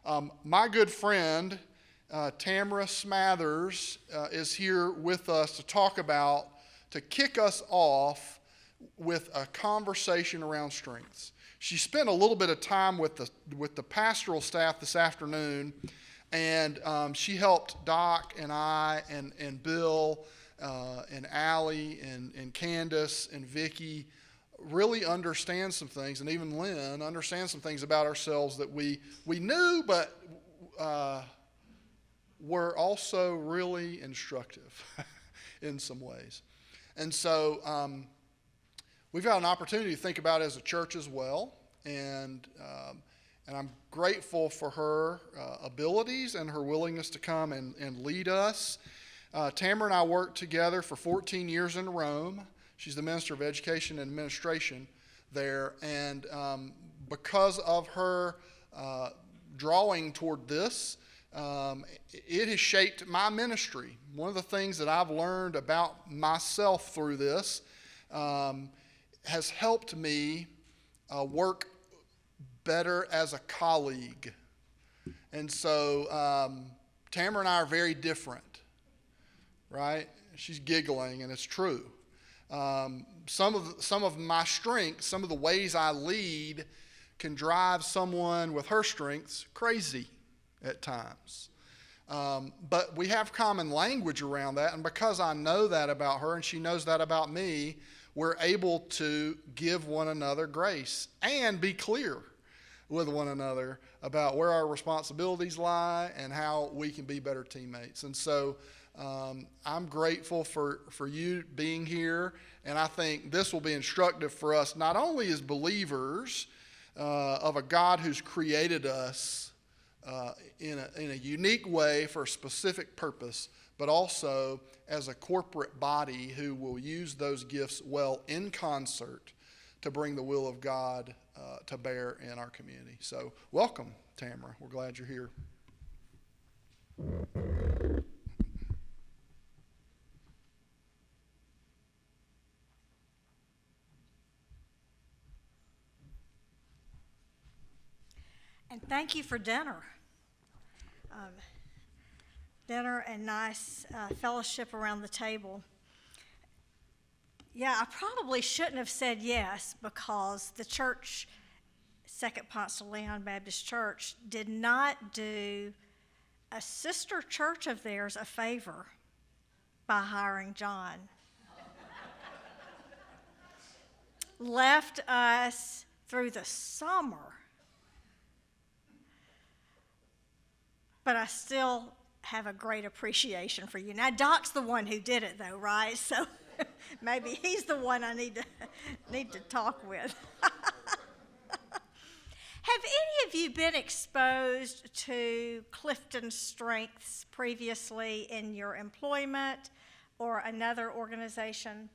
My good friend, Tamara Smathers, is here with us to kick us off with a conversation around strengths. She spent a little bit of time with the pastoral staff this afternoon, and she helped Doc and I and Bill and Allie and Candace and Vicky really understand some things, and even Lynn understand some things about ourselves that we knew, but were also really instructive in some ways. And so we've had an opportunity to think about it as a church as well, and I'm grateful for her abilities and her willingness to come and lead us. Tamara and I worked together for 14 years in Rome. She's the Minister of Education and Administration there, and because of her drawing toward this, it has shaped my ministry. One of the things that I've learned about myself through this has helped me work better as a colleague. And so Tamara and I are very different, right? She's giggling, and it's true. Some of my strengths, some of the ways I lead, can drive someone with her strengths crazy at times. But we have common language around that, and because I know that about her and she knows that about me, we're able to give one another grace and be clear with one another about where our responsibilities lie and how we can be better teammates. And so I'm grateful for you being here, and I think this will be instructive for us, not only as believers of a God who's created us in a unique way for a specific purpose, but also as a corporate body who will use those gifts well in concert to bring the will of God to bear in our community. So welcome, Tamara. We're glad you're here. And thank you for dinner. Dinner and nice fellowship around the table. Yeah, I probably shouldn't have said yes, because the church, Second-Ponce Baptist Church, did not do a sister church of theirs a favor by hiring John. Left us through the summer. But I still have a great appreciation for you. Now, Doc's the one who did it, though, right? So maybe he's the one I need to talk with. Have any of you been exposed to Clifton Strengths previously in your employment or another organization?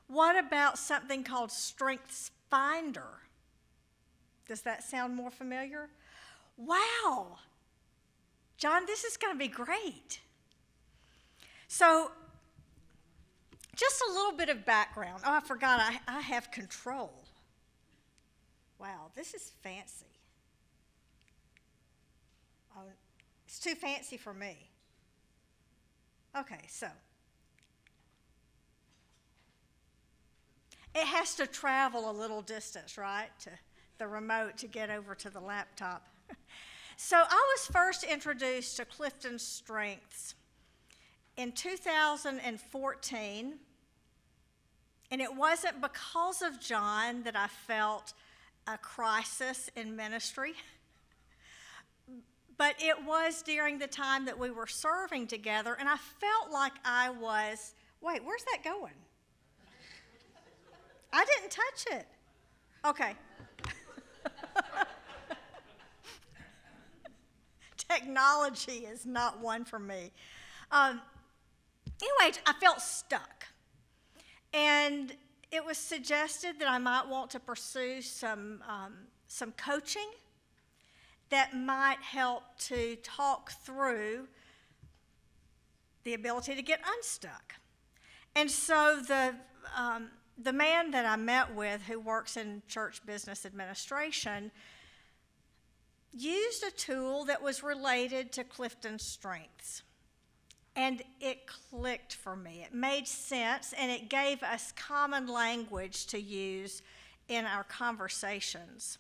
What about something called Strengths Finder? Does that sound more familiar? Wow, John, this is going to be great. So, just a little bit of background. Oh, I forgot, I have control. Wow, this is fancy. Oh, it's too fancy for me. Okay, so. It has to travel a little distance, right, to the remote to get over to the laptop. So I was first introduced to Clifton Strengths in 2014, and it wasn't because of John that I felt a crisis in ministry, but it was during the time that we were serving together, and I felt like I was, wait, where's that going? I didn't touch it. Okay. Technology is not one for me. Anyway, I felt stuck. And it was suggested that I might want to pursue some coaching that might help to talk through the ability to get unstuck. And so the man that I met with, who works in church business administration, used a tool that was related to Clifton's strengths. And it clicked for me. It made sense, and it gave us common language to use in our conversations.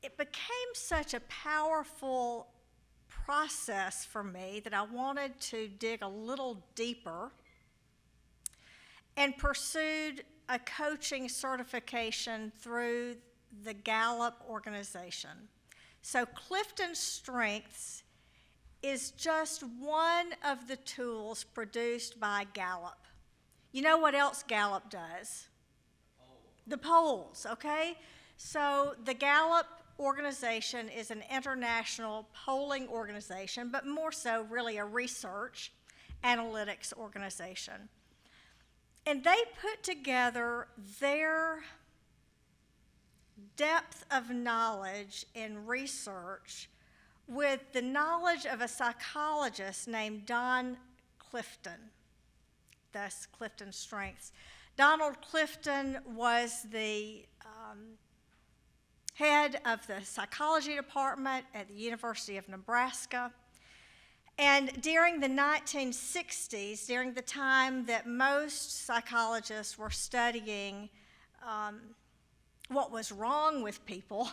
It became such a powerful process for me that I wanted to dig a little deeper and pursued a coaching certification through the Gallup organization. So Clifton's Strengths is just one of the tools produced by Gallup. You know what else Gallup does? The polls, okay? So the Gallup organization is an international polling organization, but more so really a research analytics organization. And they put together their depth of knowledge in research with the knowledge of a psychologist named Don Clifton, thus Clifton's Strengths. Donald Clifton was the head of the psychology department at the University of Nebraska. And during the 1960s, during the time that most psychologists were studying what was wrong with people,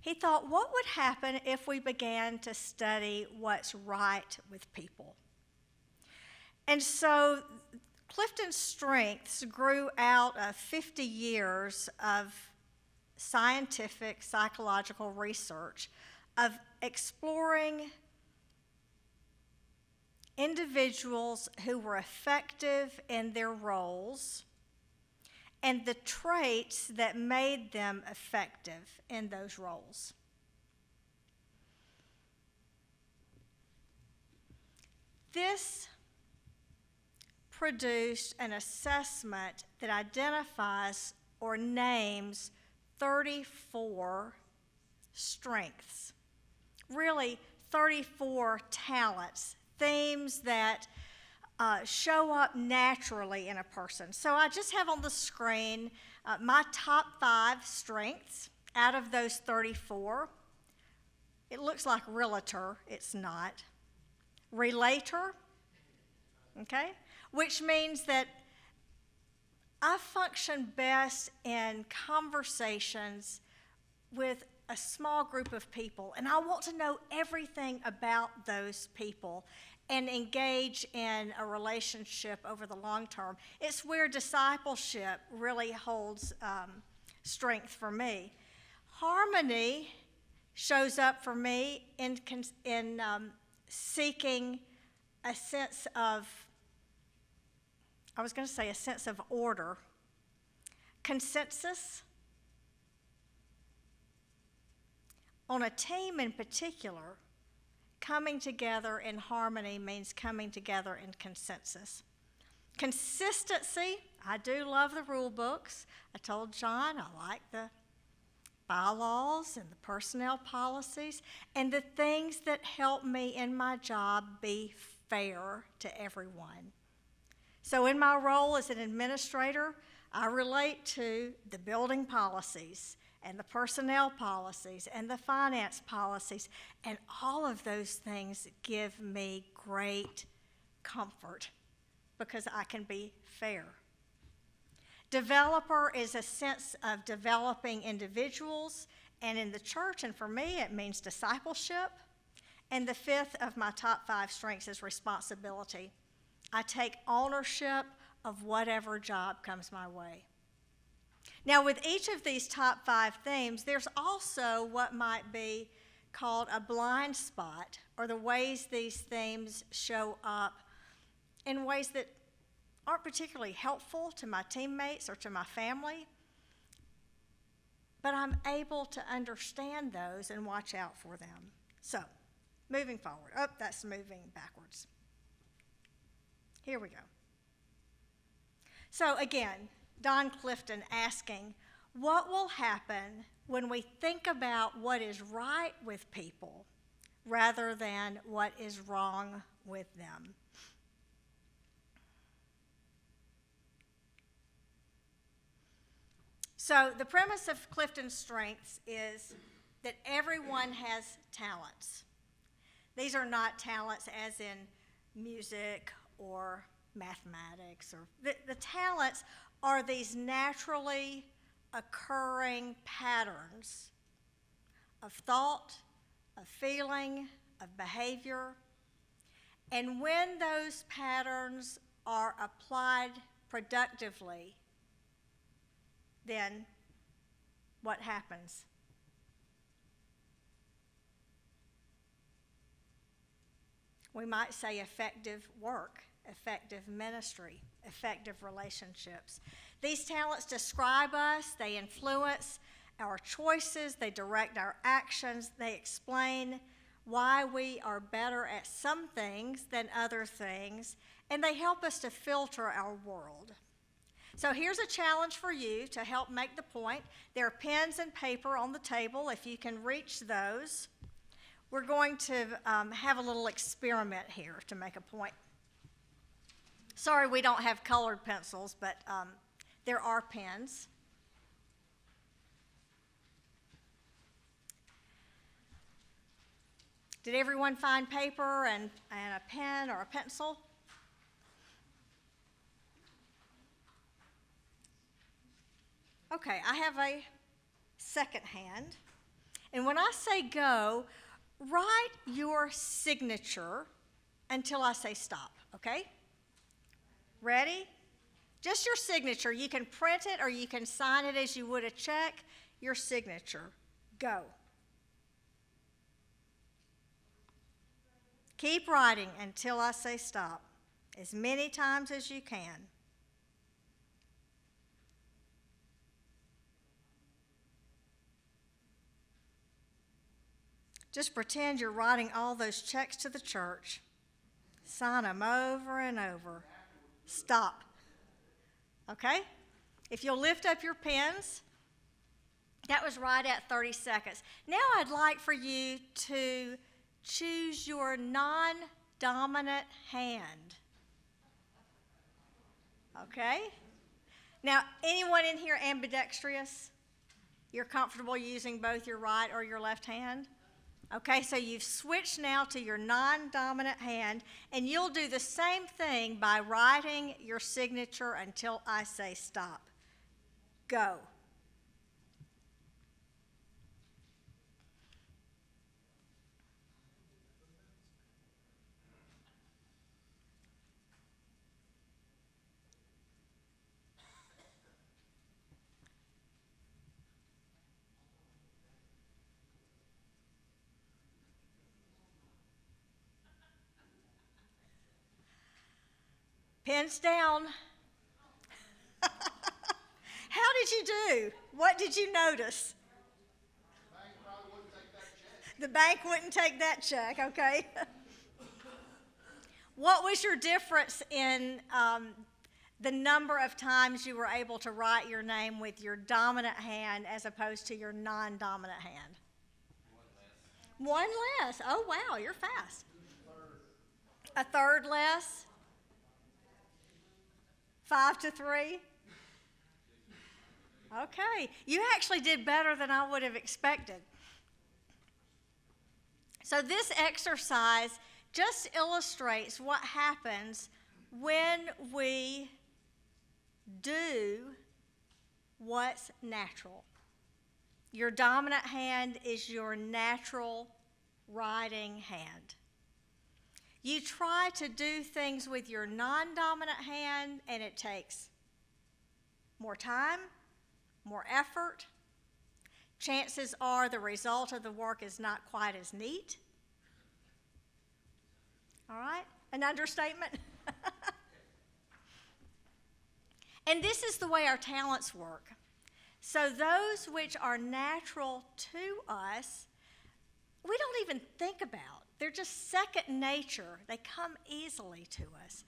he thought, what would happen if we began to study what's right with people? And so Clifton's Strengths grew out of 50 years of scientific psychological research of exploring individuals who were effective in their roles and the traits that made them effective in those roles. This produced an assessment that identifies or names 34 strengths, really 34 talents, themes that show up naturally in a person. So I just have on the screen my top 5 strengths out of those 34. It looks like realtor, it's not. Relator, okay, which means that I function best in conversations with a small group of people, and I want to know everything about those people and engage in a relationship over the long term. It's where discipleship really holds strength for me. Harmony shows up for me in seeking a sense of, I was going to say a sense of order, consensus. On a team in particular, coming together in harmony means coming together in consensus. Consistency, I do love the rule books. I told John I like the bylaws and the personnel policies and the things that help me in my job be fair to everyone. So in my role as an administrator, I relate to the building policies and the personnel policies and the finance policies, and all of those things give me great comfort because I can be fair. Developer is a sense of developing individuals, and in the church, and for me, it means discipleship. And the 5th of my top 5 strengths is responsibility. I take ownership of whatever job comes my way. Now, with each of these top 5 themes, there's also what might be called a blind spot, or the ways these themes show up in ways that aren't particularly helpful to my teammates or to my family, but I'm able to understand those and watch out for them. So, moving forward. Oh, that's moving backwards. Here we go. So again, Don Clifton asking, what will happen when we think about what is right with people rather than what is wrong with them? So the premise of Clifton's Strengths is that everyone has talents. These are not talents as in music or mathematics, or the talents are these naturally occurring patterns of thought, of feeling, of behavior. And when those patterns are applied productively, then what happens? We might say effective work, effective ministry, effective relationships. These talents describe us, they influence our choices, they direct our actions, they explain why we are better at some things than other things, and they help us to filter our world. So here's a challenge for you to help make the point. There are pens and paper on the table if you can reach those. We're going to have a little experiment here to make a point. Sorry we don't have colored pencils, but there are pens. Did everyone find paper and a pen or a pencil? Okay, I have a second hand. And when I say go, write your signature until I say stop, okay? Ready? Just your signature. You can print it or you can sign it as you would a check. Your signature. Go. Keep writing until I say stop, as many times as you can. Just pretend you're writing all those checks to the church. Sign them over and over. Stop. Okay? If you'll lift up your pens, that was right at 30 seconds. Now I'd like for you to choose your non-dominant hand. Okay? Now, anyone in here ambidextrous? You're comfortable using both your right or your left hand? Okay, so you've switched now to your non-dominant hand, and you'll do the same thing by writing your signature until I say stop. Go. Pens down. How did you do? What did you notice? The bank wouldn't take that check, okay? What was your difference in the number of times you were able to write your name with your dominant hand as opposed to your non-dominant hand? One less. Oh, wow, you're fast. A third less? 5 to 3? Okay, you actually did better than I would have expected. So this exercise just illustrates what happens when we do what's natural. Your dominant hand is your natural writing hand. You try to do things with your non-dominant hand, and it takes more time, more effort. Chances are the result of the work is not quite as neat. All right? An understatement? And this is the way our talents work. So those which are natural to us, we don't even think about. They're just second nature. They come easily to us.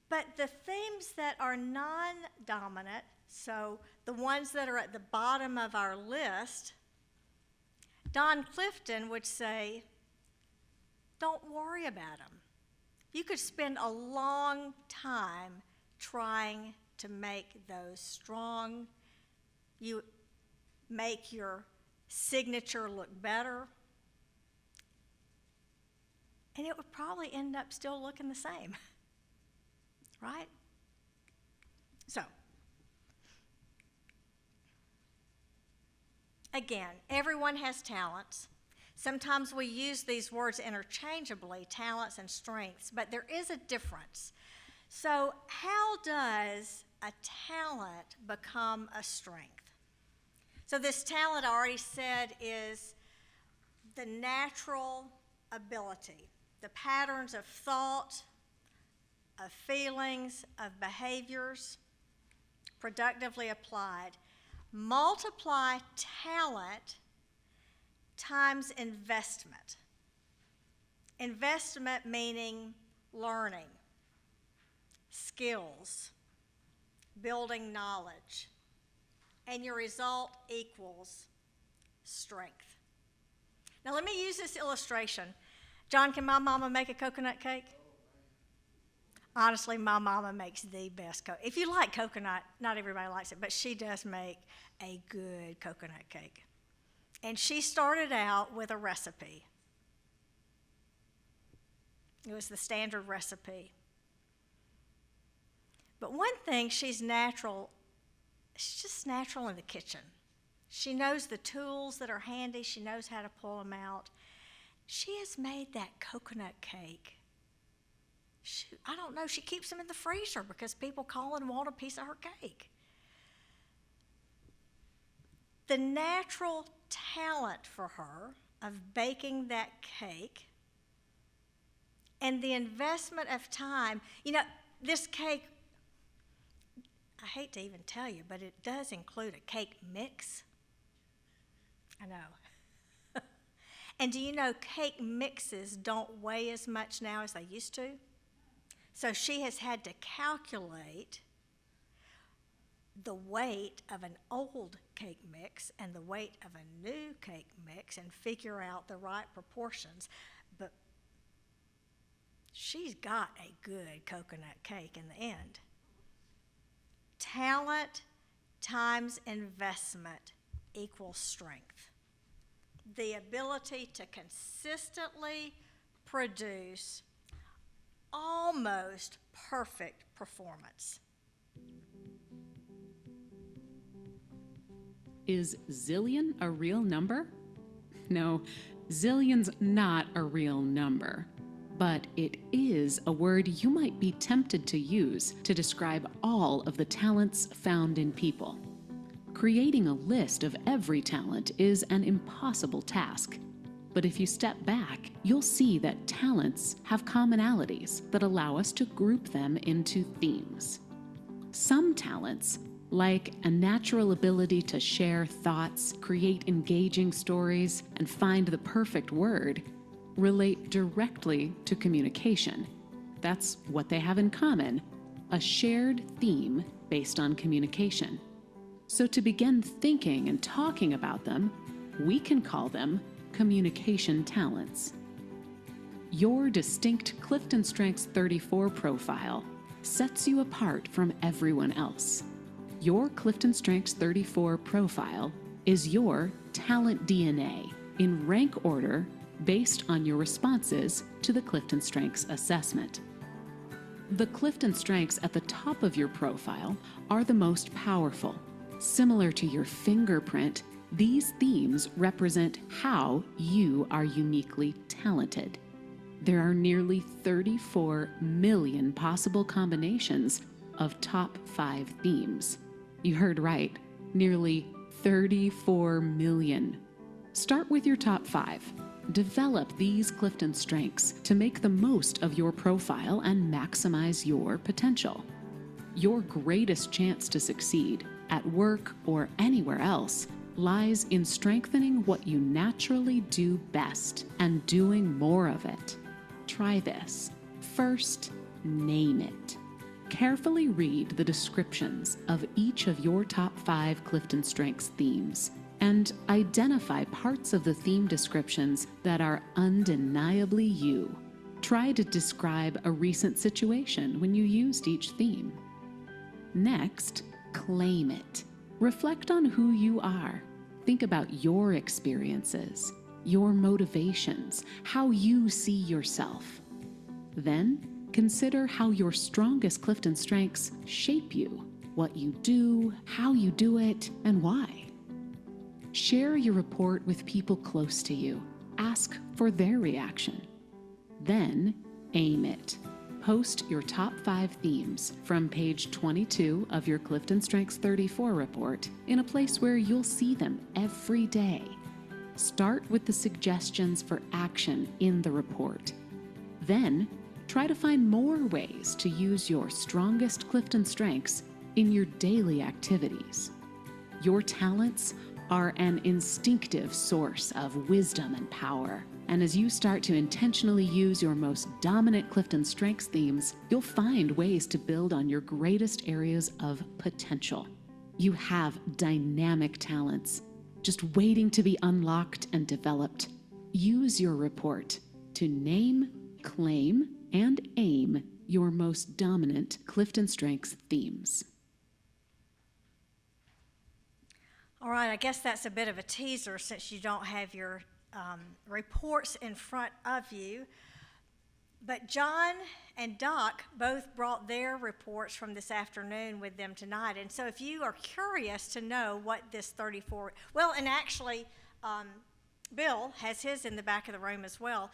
But the themes that are non-dominant, so the ones that are at the bottom of our list, Don Clifton would say, don't worry about them. You could spend a long time trying to make those strong you make your signature look better, and it would probably end up still looking the same, right? So, again, everyone has talents. Sometimes we use these words interchangeably, talents and strengths, but there is a difference. So how does a talent become a strength? So this talent, I already said, is the natural ability, the patterns of thought, of feelings, of behaviors, productively applied. Multiply talent times investment. Investment meaning learning, skills, building knowledge, and your result equals strength. Now let me use this illustration. John, can my mama make a coconut cake? Honestly, my mama makes the best coconut. If you like coconut, not everybody likes it, but she does make a good coconut cake. And she started out with a recipe. It was the standard recipe. But one thing, she's just natural in the kitchen. She knows the tools that are handy. She knows how to pull them out. She has made that coconut cake. I don't know, she keeps them in the freezer because people call and want a piece of her cake. The natural talent for her of baking that cake and the investment of time, this cake, I hate to even tell you, but it does include a cake mix. I know. And do you know cake mixes don't weigh as much now as they used to? So she has had to calculate the weight of an old cake mix and the weight of a new cake mix and figure out the right proportions. But she's got a good coconut cake in the end. Talent times investment equals strength. The ability to consistently produce almost perfect performance. Is zillion a real number? No, zillion's not a real number. But it is a word you might be tempted to use to describe all of the talents found in people. Creating a list of every talent is an impossible task. But if you step back, you'll see that talents have commonalities that allow us to group them into themes. Some talents, like a natural ability to share thoughts, create engaging stories, and find the perfect word, relate directly to communication. That's what they have in common, a shared theme based on communication. So to begin thinking and talking about them, we can call them communication talents. Your distinct Clifton Strengths 34 profile sets you apart from everyone else. Your Clifton Strengths 34 profile is your talent DNA in rank order based on your responses to the Clifton Strengths assessment. The Clifton Strengths at the top of your profile are the most powerful. Similar to your fingerprint, these themes represent how you are uniquely talented. There are nearly 34 million possible combinations of top 5 themes. You heard right, nearly 34 million. Start with your top 5. Develop these Clifton Strengths to make the most of your profile and maximize your potential. Your greatest chance to succeed at work or anywhere else lies in strengthening what you naturally do best and doing more of it. Try this. First, name it. Carefully read the descriptions of each of your top 5 Clifton Strengths themes and identify parts of the theme descriptions that are undeniably you. Try to describe a recent situation when you used each theme. Next, claim it. Reflect on who you are. Think about your experiences, your motivations, how you see yourself. Then, consider how your strongest Clifton strengths shape you, what you do, how you do it, and why. Share your report with people close to you. Ask for their reaction. Then, aim it. Post your top 5 themes from page 22 of your Clifton Strengths 34 report in a place where you'll see them every day. Start with the suggestions for action in the report. Then, try to find more ways to use your strongest Clifton strengths in your daily activities. Your talents are an instinctive source of wisdom and power. And as you start to intentionally use your most dominant Clifton Strengths themes, you'll find ways to build on your greatest areas of potential. You have dynamic talents, just waiting to be unlocked and developed. Use your report to name, claim, and aim your most dominant Clifton Strengths themes. All right, I guess that's a bit of a teaser since you don't have your reports in front of you. But John and Doc both brought their reports from this afternoon with them tonight. And so if you are curious to know what this 34, well, and actually Bill has his in the back of the room as well.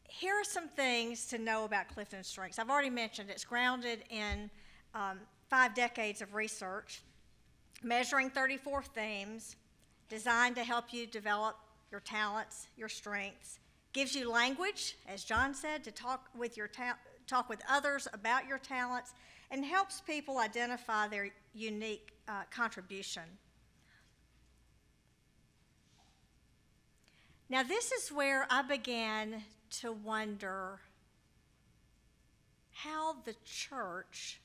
Here are some things to know about Clifton Strengths. I've already mentioned it's grounded in 5 decades of research, measuring 34 themes, designed to help you develop your talents, your strengths, gives you language, as John said, to talk with others about your talents, and helps people identify their unique contribution. Now, this is where I began to wonder how the church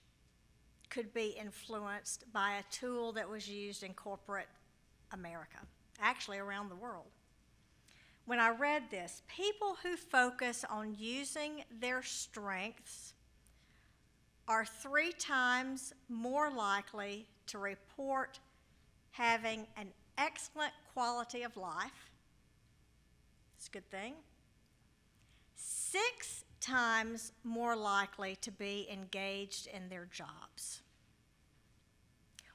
could be influenced by a tool that was used in corporate America, actually around the world. When I read this, people who focus on using their strengths are 3 times more likely to report having an excellent quality of life. It's a good thing. 6 times more likely to be engaged in their jobs.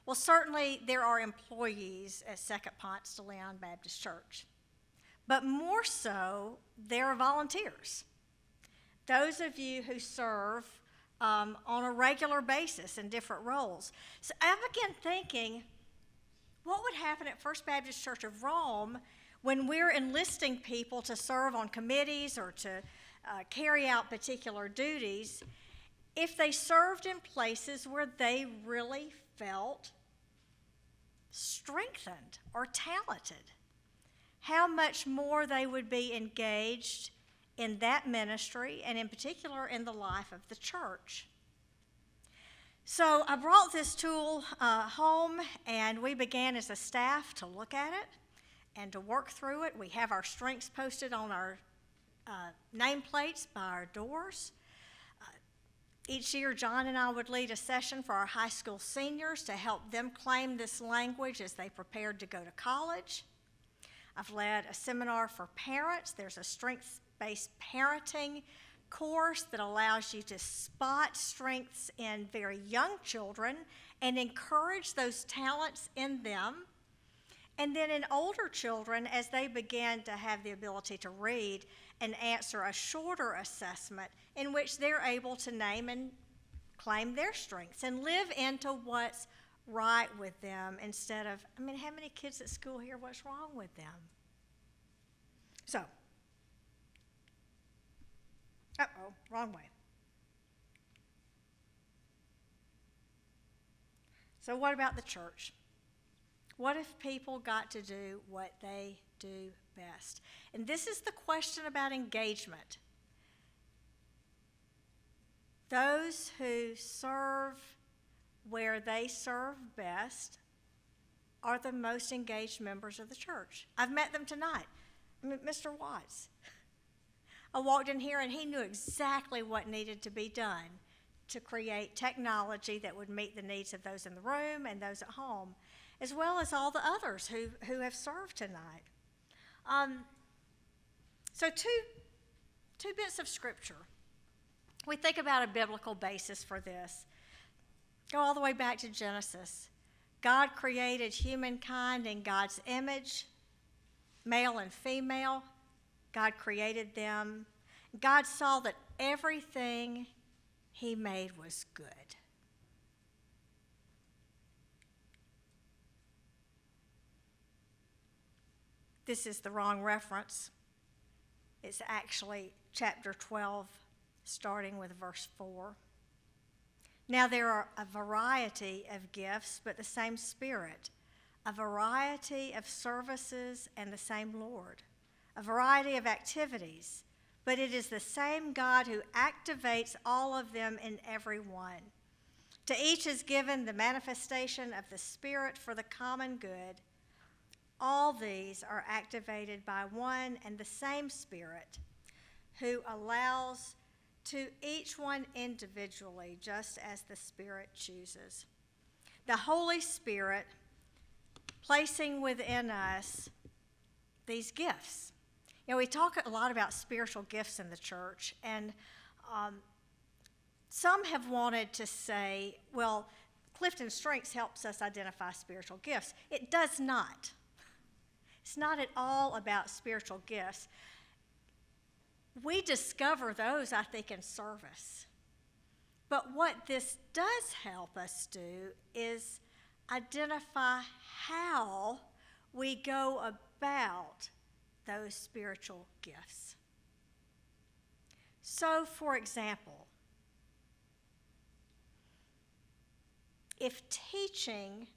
Well, certainly there are employees at Second-Ponce Baptist Church, but more so, there are volunteers. Those of you who serve on a regular basis in different roles. So I began thinking, what would happen at First Baptist Church of Rome when we're enlisting people to serve on committees or to carry out particular duties if they served in places where they really felt strengthened or talented? How much more they would be engaged in that ministry and in particular in the life of the church. So I brought this tool home, and we began as a staff to look at it and to work through it. We have our strengths posted on our nameplates by our doors. Each year, John and I would lead a session for our high school seniors to help them claim this language as they prepared to go to college. I've led a seminar for parents. There's a strengths-based parenting course that allows you to spot strengths in very young children and encourage those talents in them. And then in older children, as they begin to have the ability to read and answer a shorter assessment in which they're able to name and claim their strengths and live into what's right with them instead of, how many kids at school hear what's wrong with them? So, wrong way. So what about the church? What if people got to do what they do best? And this is the question about engagement. Those who serve where they serve best are the most engaged members of the church. I've met them tonight. Mr. Watts. I walked in here and he knew exactly what needed to be done to create technology that would meet the needs of those in the room and those at home, as well as all the others who have served tonight. So two bits of scripture. We think about a biblical basis for this. Go all the way back to Genesis. God created humankind in God's image, male and female. God created them. God saw that everything he made was good. This is the wrong reference. It's actually chapter 12, starting with verse 4. Now there are a variety of gifts, but the same Spirit, a variety of services and the same Lord, a variety of activities, but it is the same God who activates all of them in every one. To each is given the manifestation of the Spirit for the common good. All these are activated by one and the same Spirit, who allows to each one individually, just as the Spirit chooses. The Holy Spirit placing within us these gifts. You know, we talk a lot about spiritual gifts in the church, and some have wanted to say, well, Clifton Strengths helps us identify spiritual gifts. It does not. It's not at all about spiritual gifts. We discover those, I think, in service. But what this does help us do is identify how we go about those spiritual gifts. So, for example, if teaching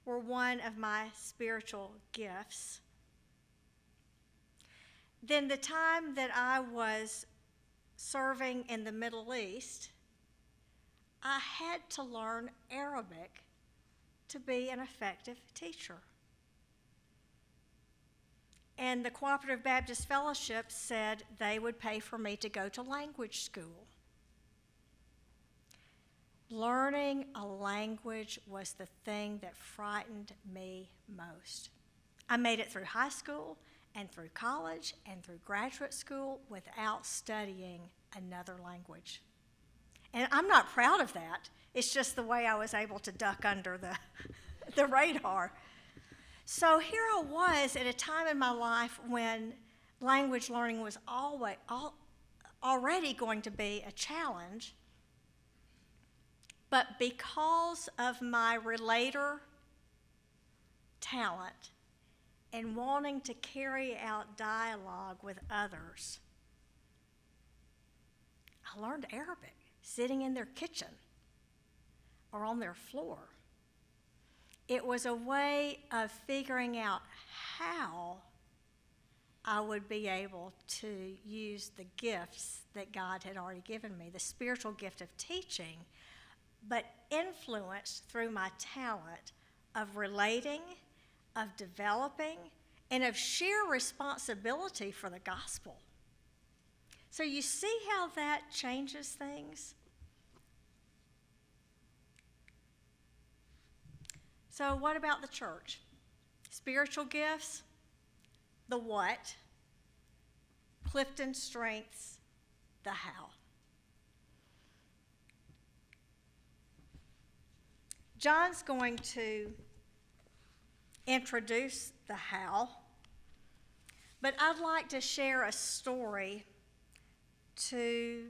were one of my spiritual gifts, then the time that I was serving in the Middle East, I had to learn Arabic to be an effective teacher. And the Cooperative Baptist Fellowship said they would pay for me to go to language school. Learning a language was the thing that frightened me most. I made it through high school and through college and through graduate school without studying another language. And I'm not proud of that. It's just the way I was able to duck under the radar. So here I was at a time in my life when language learning was already going to be a challenge. But because of my relator talent and wanting to carry out dialogue with others, I learned Arabic sitting in their kitchen or on their floor. It was a way of figuring out how I would be able to use the gifts that God had already given me, the spiritual gift of teaching, but influenced through my talent of relating, of developing, and of sheer responsibility for the gospel. So you see how that changes things? So what about the church? Spiritual gifts, the what? Clifton Strengths, the how. John's going to introduce the how, but I'd like to share a story to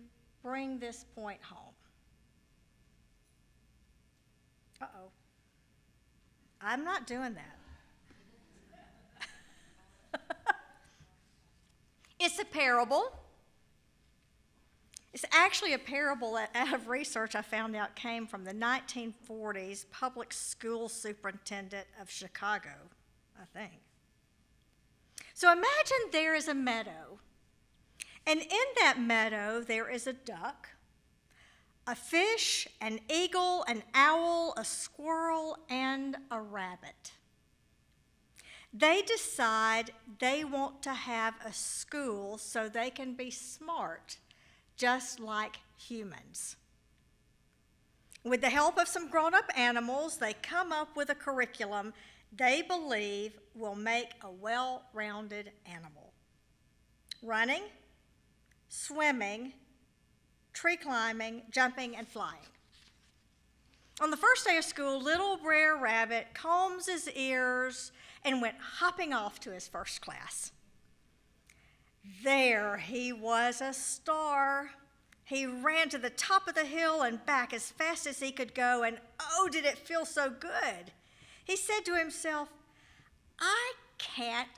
bring this point home. Uh-oh. I'm not doing that. It's a parable. It's actually a parable that, out of research I found out, came from the 1940s public school superintendent of Chicago, I think. So imagine there is a meadow, and in that meadow there is a duck, a fish, an eagle, an owl, a squirrel, and a rabbit. They decide they want to have a school so they can be smart, just like humans. With the help of some grown-up animals, they come up with a curriculum they believe will make a well-rounded animal. Running, swimming, tree climbing, jumping, and flying. On the first day of school, little Brer Rabbit combs his ears and went hopping off to his first class. There he was, a star. He ran to the top of the hill and back as fast as he could go, and oh, did it feel so good. He said to himself, I can't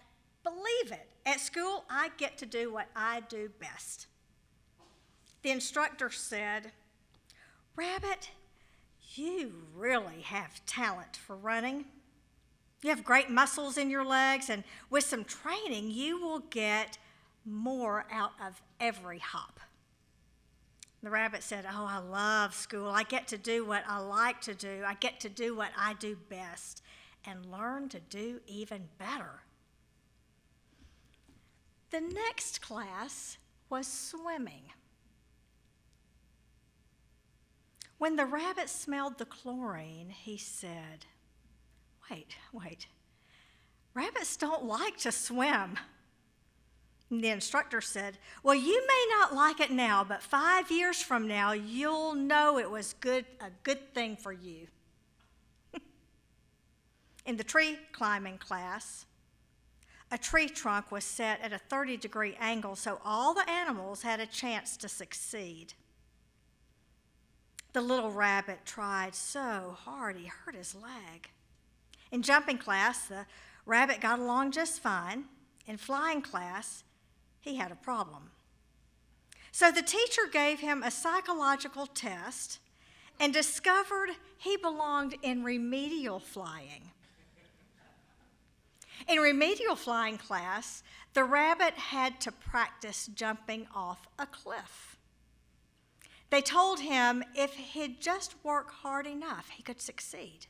believe it. At school, I get to do what I do best. The instructor said, Rabbit, you really have talent for running. You have great muscles in your legs, and with some training, you will get more out of every hop. The rabbit said, oh, I love school. I get to do what I like to do. I get to do what I do best and learn to do even better. The next class was swimming. When the rabbit smelled the chlorine, he said, wait, rabbits don't like to swim. And the instructor said, well, you may not like it now, but 5 years from now, you'll know it was a good thing for you. In the tree climbing class, a tree trunk was set at a 30-degree angle so all the animals had a chance to succeed. The little rabbit tried so hard he hurt his leg. In jumping class, the rabbit got along just fine. In flying class, he had a problem. So the teacher gave him a psychological test and discovered he belonged in remedial flying. In remedial flying class, the rabbit had to practice jumping off a cliff. They told him if he'd just work hard enough, he could succeed.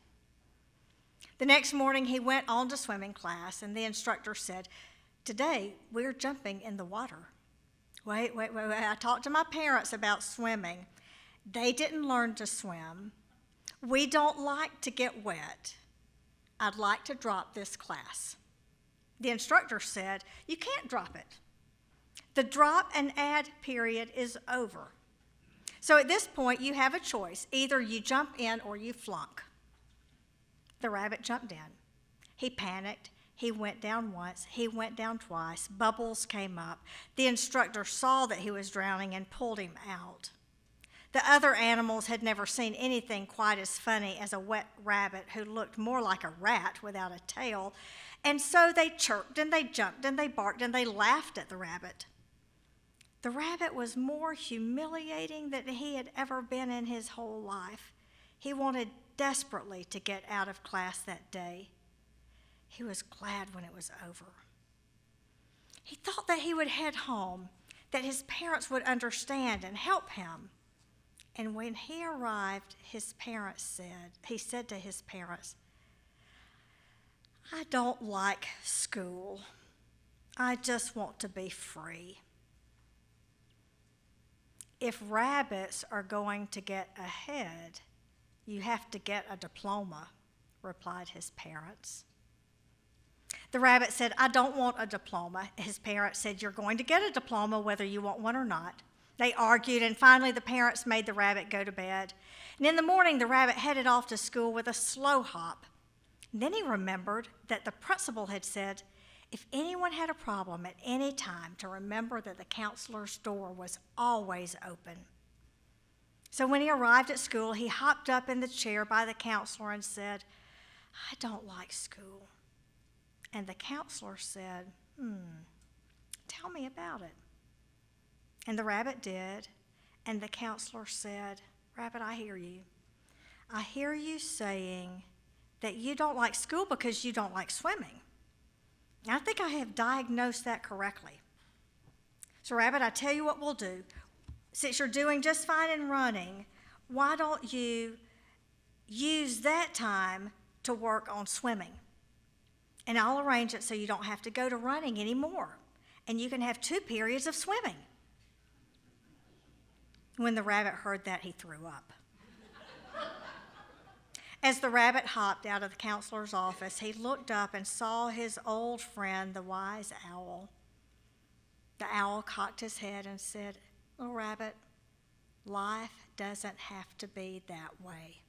The next morning, he went on to swimming class, and the instructor said, today, we're jumping in the water. Wait. I talked to my parents about swimming. They didn't learn to swim. We don't like to get wet. I'd like to drop this class. The instructor said, you can't drop it. The drop and add period is over. So at this point, you have a choice. Either you jump in or you flunk. The rabbit jumped in. He panicked. He went down once. He went down twice. Bubbles came up. The instructor saw that he was drowning and pulled him out. The other animals had never seen anything quite as funny as a wet rabbit who looked more like a rat without a tail, and so they chirped and they jumped and they barked and they laughed at the rabbit. The rabbit was more humiliating than he had ever been in his whole life. He wanted desperately to get out of class that day. He was glad when it was over. He thought that he would head home, that his parents would understand and help him. And when he arrived, he said to his parents, I don't like school. I just want to be free. If rabbits are going to get ahead, you have to get a diploma, replied his parents. The rabbit said, I don't want a diploma. His parents said, you're going to get a diploma whether you want one or not. They argued, and finally the parents made the rabbit go to bed. And in the morning, the rabbit headed off to school with a slow hop. And then he remembered that the principal had said, if anyone had a problem at any time, to remember that the counselor's door was always open. So when he arrived at school, he hopped up in the chair by the counselor and said, I don't like school. And the counselor said, tell me about it. And the rabbit did, and the counselor said, Rabbit, I hear you. I hear you saying that you don't like school because you don't like swimming. I think I have diagnosed that correctly. So, Rabbit, I tell you what we'll do. Since you're doing just fine in running, why don't you use that time to work on swimming? And I'll arrange it so you don't have to go to running anymore, and you can have 2 periods of swimming. When the rabbit heard that, he threw up. As the rabbit hopped out of the counselor's office, he looked up and saw his old friend, the wise owl. The owl cocked his head and said, "Little rabbit, life doesn't have to be that way.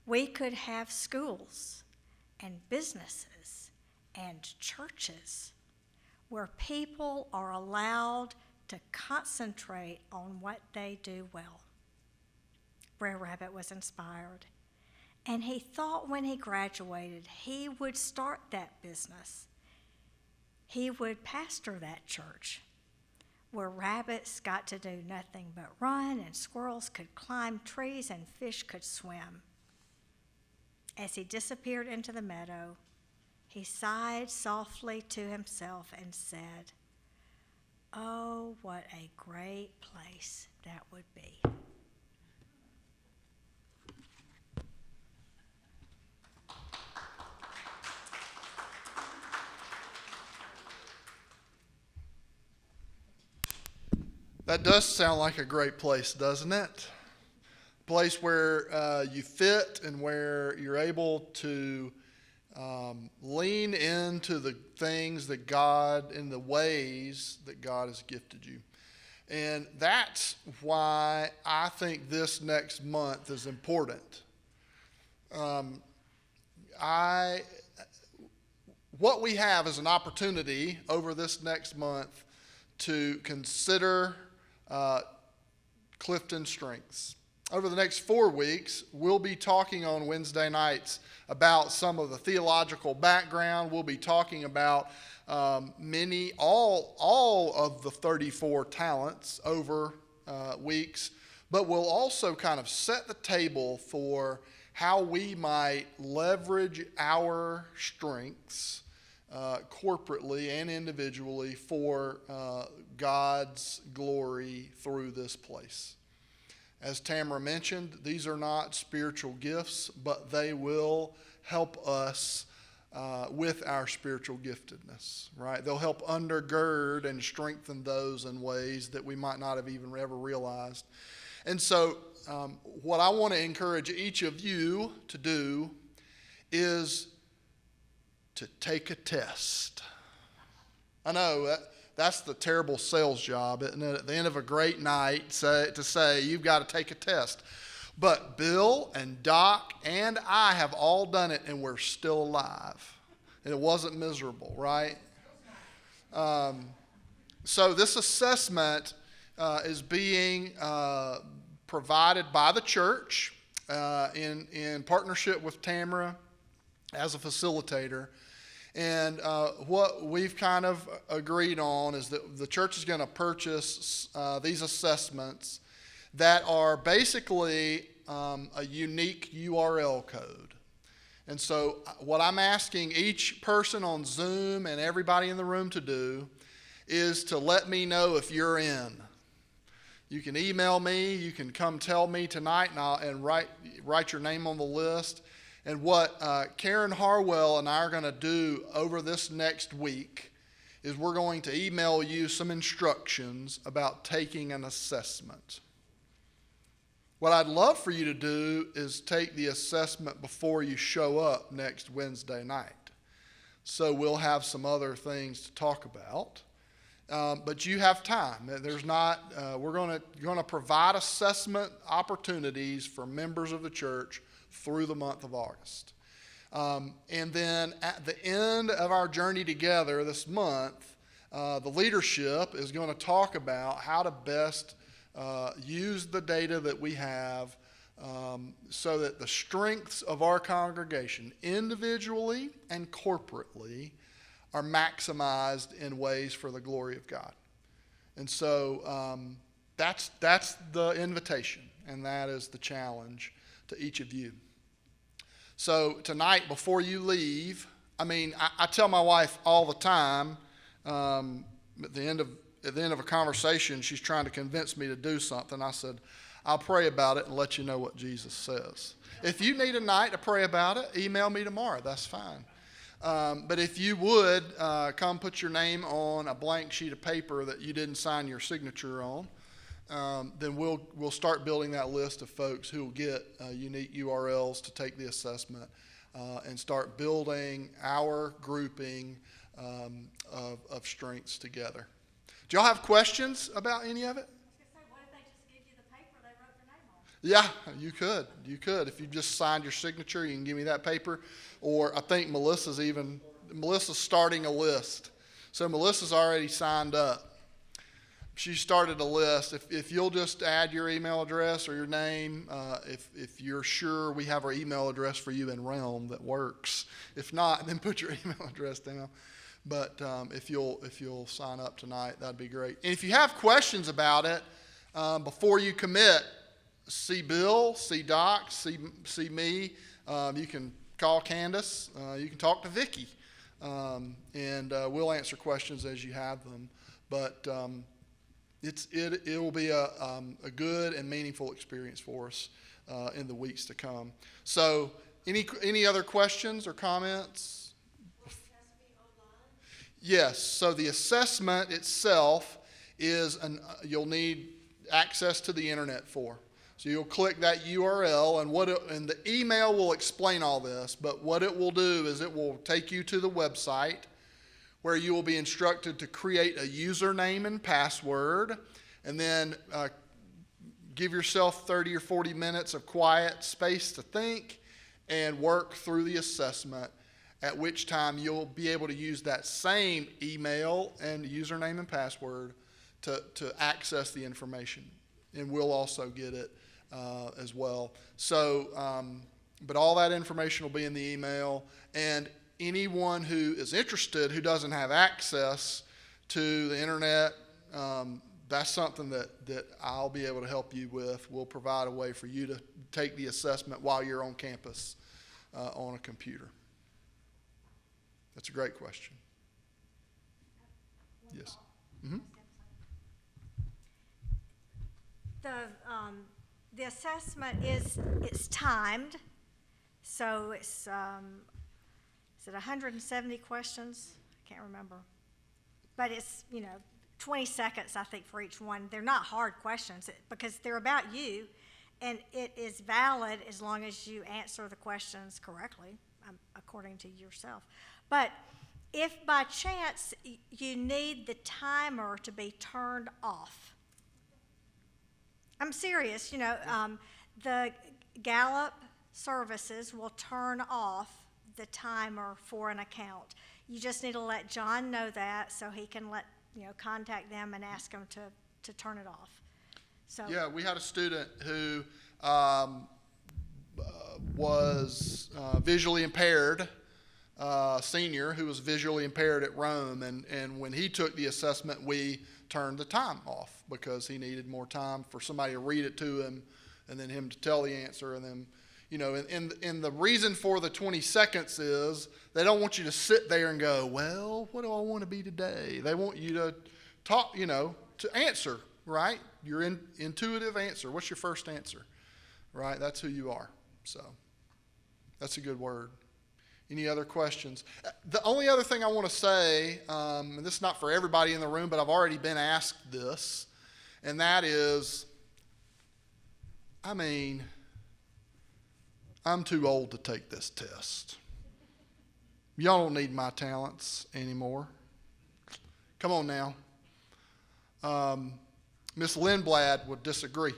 We could have schools and businesses and churches where people are allowed to concentrate on what they do well." Brer Rabbit was inspired, and he thought when he graduated he would start that business. He would pastor that church where rabbits got to do nothing but run, and squirrels could climb trees, and fish could swim. As he disappeared into the meadow, he sighed softly to himself and said, "Oh, what a great place that would be." That does sound like a great place, doesn't it? A place where you fit and where you're able to lean into the things that God, in the ways that God has gifted you. And that's why I think this next month is important. What we have is an opportunity over this next month to consider Clifton strengths. Over the next 4 weeks, we'll be talking on Wednesday nights about some of the theological background. We'll be talking about all of the 34 talents over weeks, but we'll also kind of set the table for how we might leverage our strengths corporately and individually for God's glory through this place. As Tamara mentioned, these are not spiritual gifts, but they will help us with our spiritual giftedness, right? They'll help undergird and strengthen those in ways that we might not have even ever realized. And so what I want to encourage each of you to do is to take a test. I know that's the terrible sales job, isn't it? At the end of a great night, to say you've got to take a test. But Bill and Doc and I have all done it, and we're still alive. And it wasn't miserable, right? So this assessment is being provided by the church in partnership with Tamara as a facilitator. And what we've kind of agreed on is that the church is going to purchase these assessments that are basically a unique URL code. And so what I'm asking each person on Zoom and everybody in the room to do is to let me know if you're in. You can email me, you can come tell me tonight, and write your name on the list. And what Karen Harwell and I are going to do over this next week is we're going to email you some instructions about taking an assessment. What I'd love for you to do is take the assessment before you show up next Wednesday night. So we'll have some other things to talk about. But you have time. There's not. We're going to provide assessment opportunities for members of the church through the month of August. And then at the end of our journey together this month, the leadership is going to talk about how to best use the data that we have so that the strengths of our congregation, individually and corporately, are maximized in ways for the glory of God. And so that's the invitation, and that is the challenge to each of you. So tonight, before you leave, I tell my wife all the time, at the end of a conversation, she's trying to convince me to do something. I said, I'll pray about it and let you know what Jesus says. If you need a night to pray about it, email me tomorrow. That's fine. But if you would, come put your name on a blank sheet of paper that you didn't sign your signature on, then we'll start building that list of folks who will get unique URLs to take the assessment and start building our grouping of strengths together. Do y'all have questions about any of it? What if they just give you the paper they wrote their name on? Yeah, you could. You could. If you just signed your signature, you can give me that paper. Or I think Melissa's starting a list. So Melissa's already signed up. She started a list. If you'll just add your email address or your name, if you're sure we have our email address for you in Realm that works. If not, then put your email address down. But if you'll sign up tonight, that'd be great. And if you have questions about it, before you commit, see Bill, see Doc, see me. You can call Candace. You can talk to Vicki, and we'll answer questions as you have them. But it will be a good and meaningful experience for us in the weeks to come. So, any other questions or comments? Yes. So the assessment itself is you'll need access to the internet for. So you'll click that URL, and the email will explain all this. But what it will do is it will take you to the website, where you will be instructed to create a username and password, and then give yourself 30 or 40 minutes of quiet space to think and work through the assessment, at which time you'll be able to use that same email and username and password to access the information. And we'll also get it as well. So, but all that information will be in the email, and anyone who is interested who doesn't have access to the internet, that's something that I'll be able to help you with. We'll provide a way for you to take the assessment while you're on campus on a computer. That's a great question. Yes. Mm-hmm. The assessment it's timed, so it's is it 170 questions? I can't remember, but it's 20 seconds I think for each one. They're not hard questions because they're about you, and it is valid as long as you answer the questions correctly according to yourself. But if by chance you need the timer to be turned off, I'm serious, the Gallup services will turn off the timer for an account. You just need to let John know that so he can contact them and ask them to turn it off. So yeah, we had a student who was visually impaired, senior who was visually impaired at Rome, and when he took the assessment, we turned the time off because he needed more time for somebody to read it to him and then him to tell the answer. And then, and the reason for the 20 seconds is they don't want you to sit there and go, well, what do I want to be today? They want you to talk, to answer, right? Your intuitive answer. What's your first answer, right? That's who you are. So that's a good word. Any other questions? The only other thing I want to say, and this is not for everybody in the room, but I've already been asked this, and that is, I'm too old to take this test. Y'all don't need my talents anymore. Come on now. Miss Lindblad would disagree.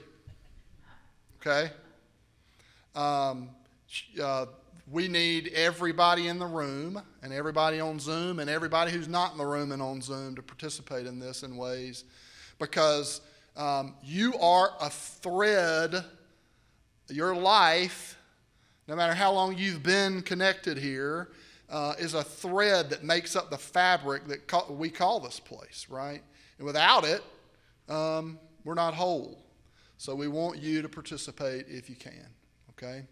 Okay? We need everybody in the room and everybody on Zoom and everybody who's not in the room and on Zoom to participate in this in ways, because you are a thread. Your life, no matter how long you've been connected here, is a thread that makes up the fabric that we call this place, right? And without it, we're not whole. So we want you to participate if you can, okay?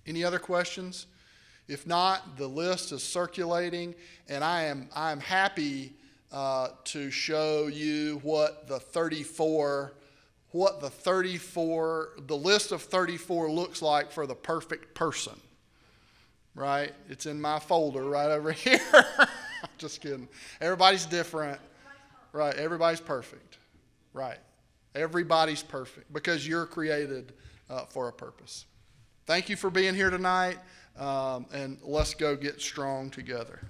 Any other questions? If not, the list is circulating, and I am happy to show you what the list of 34 looks like for the perfect person. Right? It's in my folder right over here. Just kidding. Everybody's different. Right? Everybody's perfect. Right? Everybody's perfect because you're created for a purpose. Thank you for being here tonight, and let's go get strong together.